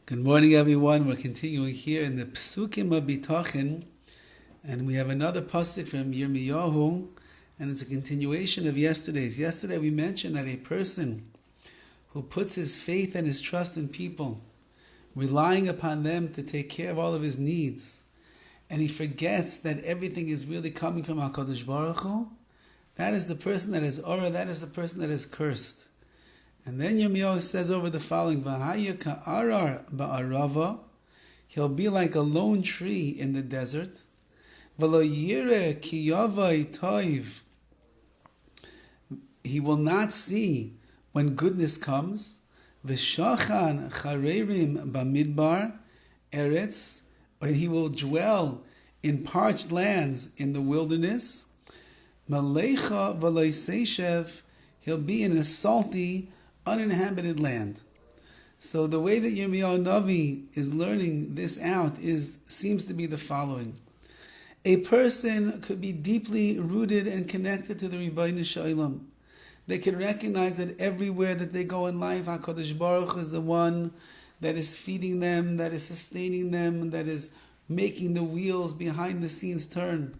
Good morning, everyone. We're continuing here in the Psukim of Bitachon, and we have another pasuk from Yirmiyahu, and it's a continuation of yesterday's. Yesterday we mentioned that a person who puts his faith and his trust in people, relying upon them to take care of all of his needs, and he forgets that everything is really coming from HaKadosh Baruch Hu, that is the person that is Ora, that is the person that is cursed. And then Yirmiyahu says over the following, V'haya ka'arar ba'arava, he'll be like a lone tree in the desert. V'lo yireh ki yavai toiv, he will not see when goodness comes. V'shachan charerim ba'midbar eretz, or he will dwell in parched lands in the wilderness. Malecha v'lo seishev, he'll be in a salty, uninhabited land. So the way that Yirmiyahu Navi is learning this out seems to be the following. A person could be deeply rooted and connected to the Rabbi Shalom. They can recognize that everywhere that they go in life, HaKadosh Baruch Hu is the one that is feeding them, that is sustaining them, that is making the wheels behind the scenes turn.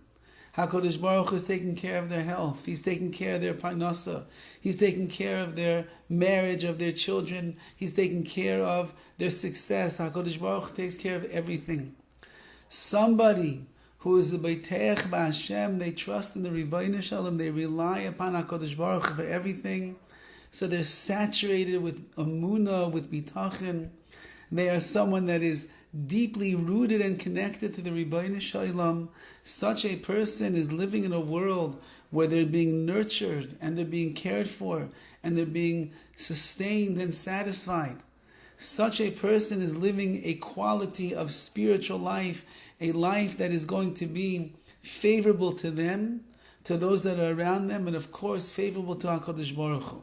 HaKadosh Baruch Hu is taking care of their health. He's taking care of their parnasa. He's taking care of their marriage, of their children. He's taking care of their success. HaKadosh Baruch Hu takes care of everything. Somebody who is a Beiteach B'Hashem, they trust in the Ribbono Shel Olam, they rely upon HaKadosh Baruch Hu for everything. So they're saturated with Amunah, with Bitachon. They are someone that is deeply rooted and connected to the Ribbono Shel Olam. Such a person is living in a world where they're being nurtured and they're being cared for and they're being sustained and satisfied. Such a person is living a quality of spiritual life, a life that is going to be favorable to them, to those that are around them, and of course favorable to HaKadosh Baruch Hu.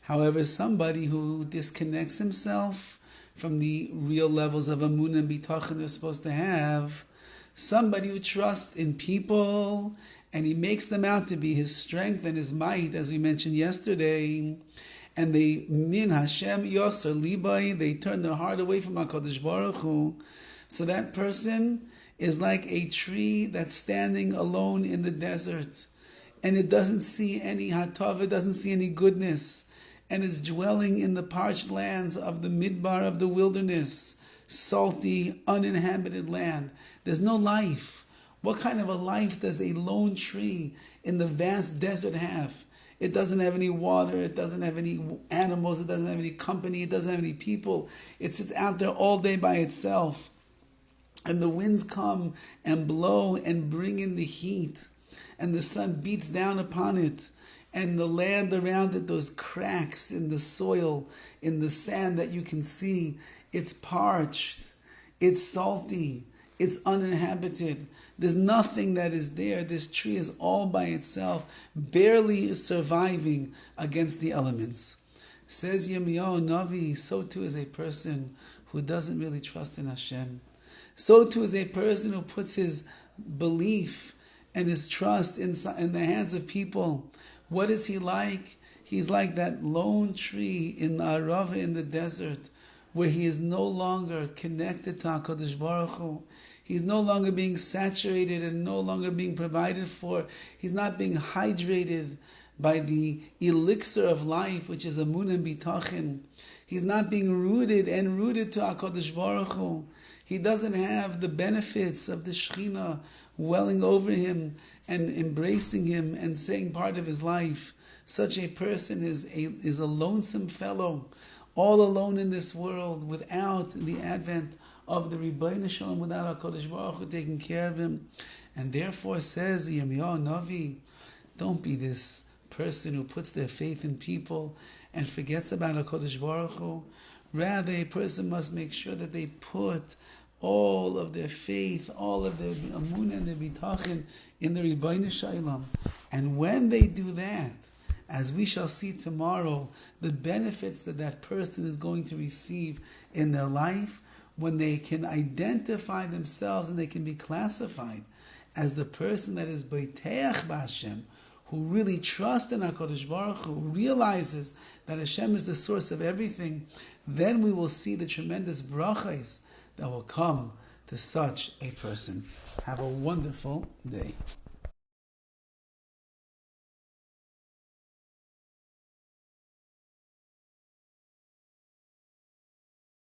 However, somebody who disconnects himself from the real levels of Amunah and Bitachon they're supposed to have, somebody who trusts in people and he makes them out to be his strength and his might, as we mentioned yesterday, and they min Hashem yoser libai, they turn their heart away from HaKadosh Baruch Hu. So that person is like a tree that's standing alone in the desert, and it doesn't see any hatov, it doesn't see any goodness, and is dwelling in the parched lands of the midbar, of the wilderness, salty, uninhabited land. There's no life. What kind of a life does a lone tree in the vast desert have? It doesn't have any water, it doesn't have any animals, it doesn't have any company, it doesn't have any people. It sits out there all day by itself. And the winds come and blow and bring in the heat, and the sun beats down upon it. And the land around it, those cracks in the soil, in the sand that you can see, it's parched, it's salty, it's uninhabited. There's nothing that is there. This tree is all by itself, barely surviving against the elements. Says Yirmiyahu Navi, so too is a person who doesn't really trust in Hashem. So too is a person who puts his belief and his trust in the hands of people. What is he like? He's like that lone tree in the Arava in the desert, where he is no longer connected to HaKadosh Baruch Hu. He's no longer being saturated and no longer being provided for. He's not being hydrated by the elixir of life, which is Amunah and Bitachon. He's not being rooted to HaKadosh Baruch Hu. He doesn't have the benefits of the Shekhinah welling over him and embracing him and saying part of his life. Such a person is a lonesome fellow, all alone in this world, without the advent of the Ribbono Shel Olam, without HaKadosh Baruch Hu taking care of him. And therefore says Yirmiyahu Navi, don't be this person who puts their faith in people and forgets about HaKadosh Baruch Hu. Rather, a person must make sure that they put all of their faith, all of their amunah and their bitachon in the Ribbono Shel Olam. And when they do that, as we shall see tomorrow, the benefits that that person is going to receive in their life, when they can identify themselves and they can be classified as the person that is Beiteach B'Hashem, who really trusts in HaKadosh Baruch Hu, who realizes that Hashem is the source of everything, then we will see the tremendous brachas that will come to such a person. Have a wonderful day.